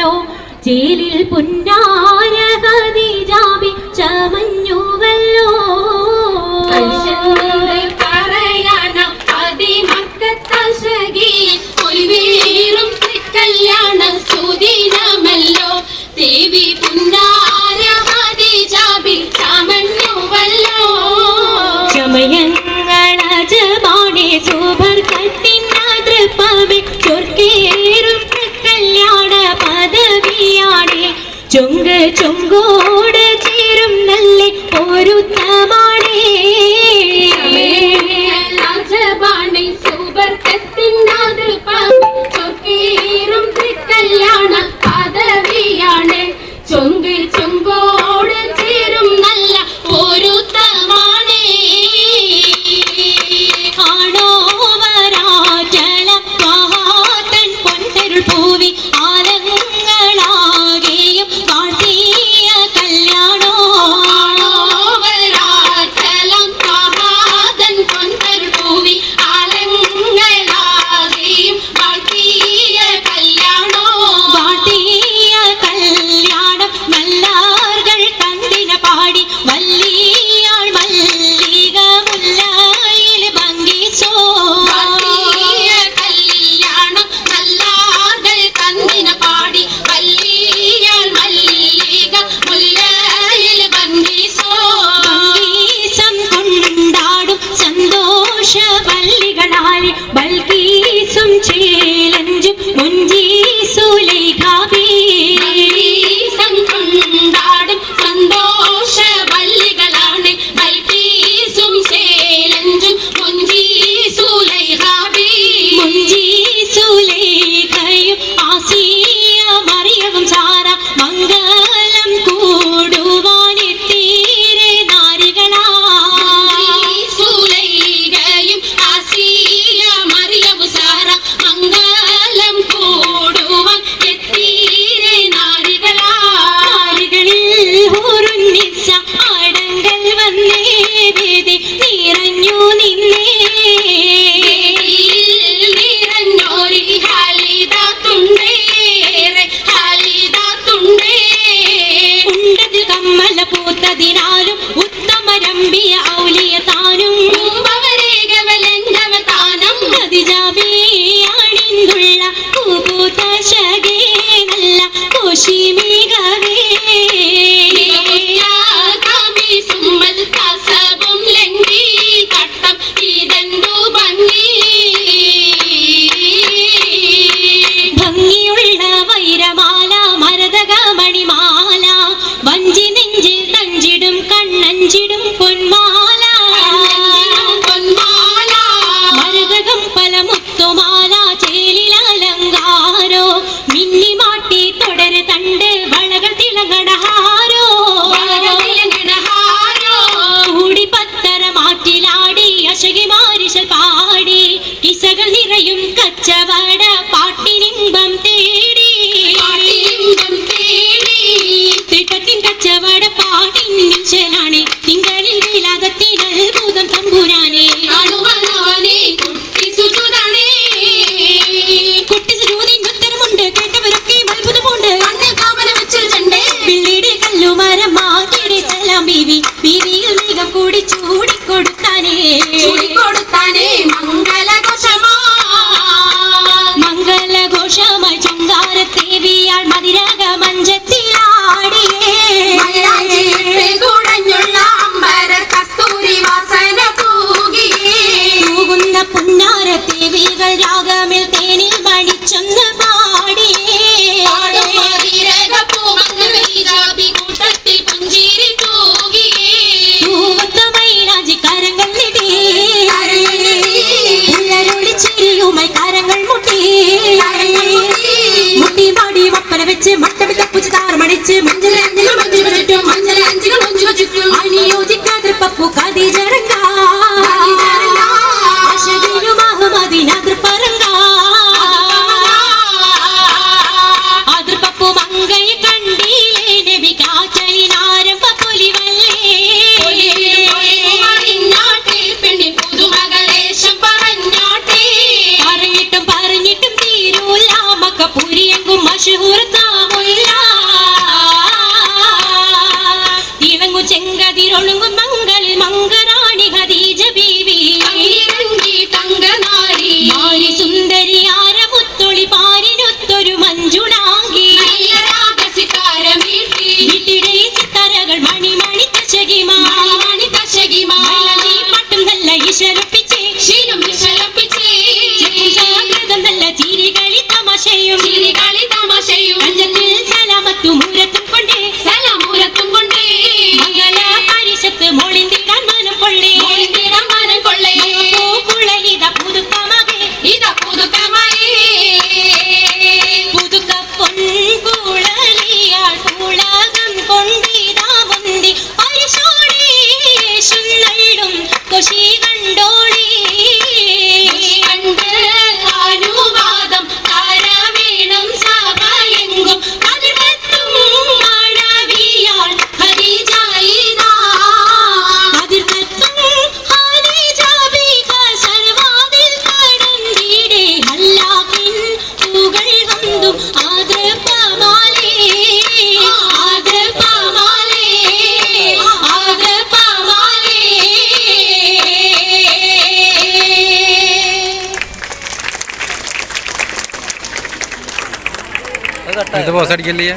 ചമഞ്ഞുവല്ലോ ചേലിൽ പുന്നാര ഖദീജാബി ചമഞ്ഞുവല്ലോ കല്യാണം സുദിനമല്ലോ ദേവി പുന്നാര ഖദീജാബി ചമഞ്ഞുവല്ലോ ചമയങ്ങളജമാണേ സുബർക്കത്തിനാതൃപ്പമേ ചൊർക്കേറും കല്യാണ പദവിയാണേ ചൊങ്ക് ചൊങ്കോട് ചേരും നല്ല പൊരുത്തമാണേ രാജപാണേ സുബർക്കത്തിനാതൃപ്പമേ ചൊർക്കേറും കല്യാണ പദവിയാണേ ചൊങ്ക് ചൊങ്കോട് ചേരും നല്ല പൊരുത്തമാണേ പൂവി ആലങ്ങളാകെയും വാഴ്ത്തിയ കല്യാണോ പൂവി ആലങ്ങളാകെയും വാഴ്ത്തിയ കല്യാണോ വാഴ്ത്തിയ കല്യാണം നല്ലാർകൾ കന്തിന പാടി വല്ലിയാൾ മല്ലിക മുല്ലയിൽ ഭംഗിച്ചോ പാടി വല്ലിയാൾ മല്ലിക മുല്ലയിൽ ഭംഗീസം കൊണ്ടാടും സന്തോഷ വല്ലികളാലെ ബൽക്കീസും ചേലഞ്ചും മുഞ്ചീസുലൈഖാബി കൊണ്ടാടും സന്തോഷ വല്ലികളാണ് ബൽക്കീസും ചേലഞ്ചും മുഞ്ചീസുലൈഖാബി മുഞ്ചീസുലൈഖയും ആസിയ മറിയവും സാറ മംഗലം കൂടുവാനെത്തീരെ നാരികളാ സുലൈഖയും ആസിയ മറിയവും സാറ മംഗലം കൂടുവാൻ എത്തീരെ നാരികളാ നാരികളിൽ ഹൂറുന്നിസ അടങ്കൽ വന്നേ വേദി നിറഞ്ഞു നിന്നേ നിറഞ്ഞോരി ഉണ്ടതിൽ കമ്മല പൂത്തതിനാലും ഉത്തമരമ്പിയ ഔലിയ താനും ഖദീജാബിയാണിന്തുള്ള പൂപൂത്ത ശകേ നല്ല കോശിമേഘവേ സുമ്മൽ കസബും ലംഘി തട്ടം ഇതെന്തു ഭംഗിയുള്ള വൈരമാല മരതക മണിമാല വഞ്ചി നെഞ്ചിൽ തഞ്ചിടും കണ്ണഞ്ചിടും പൊന്മാല മരതകം പല മുത്തുമാല ചേലിൽ അലങ്കാരോ മിന്നിമാട്ടി തുടര് തണ്ട് വളകൾ തിളങ്ങണഹാരോ കൂടി പത്തര മാറ്റിലാടി അശകി മാരിശൽ പാടി കിസകൾ നിറയും കച്ചവട പാട്ടിനിമ്പം തേടി തിട്ടത്തിൻ കച്ചവട പാട്ടിൻ നിശ്ചലാണ് തിങ്കളിൽ വിലാദത്തിൻ അത്ഭുതം തമ്പുരാനെ കുട്ടി സുജൂദിൻ ഉത്തരമുണ്ട് കേട്ടവരൊക്കെ അത്ഭുതമുണ്ട് പിള്ളീട് കല്ലുമരം മാറ്റിയുടെ സലാം ബീവി ബീവിയിൽ വേഗം കൂടി ചൂടിക്കൊടുത്താനേ മംഗളഘോഷമായി ചുങ്കാരത്തേവിയാൾ മതിരക മഞ്ചത്തിലാടിയേ തൂകുന്ന പുന്നാരത്തേവികൾ രാഗമിൽ തേനിൽ മണിച്ചൊന്ന് പാടിയേ തൂവത്തമൈലാജി കരങ്ങൾ നെടിയേ ഉള്ളരുളി ചിരിയുമായി കരങ്ങൾ മുട്ടി മുട്ടി പാടി വപ്പന വെച്ച് മട്ടമി തപ്പുച്ച് താറമണിച്ച് അനുയോജിക്കാതെ പപ്പു ഖദീജറങ്ക അശകിനു മഹമദിനതൃപ്പറങ്ക അതൃപ്പപ്പു മങ്കയെ കണ്ടില്ലേ നബി കാച്ചലിനാരംഭ പൊലിവല്ലേ പറഞ്ഞിട്ടും തീരൂല മക്ക പുരിയെങ്കും മഷഹൂർ താമോ ഇത് പോസ് അടിക്കല്ലേ?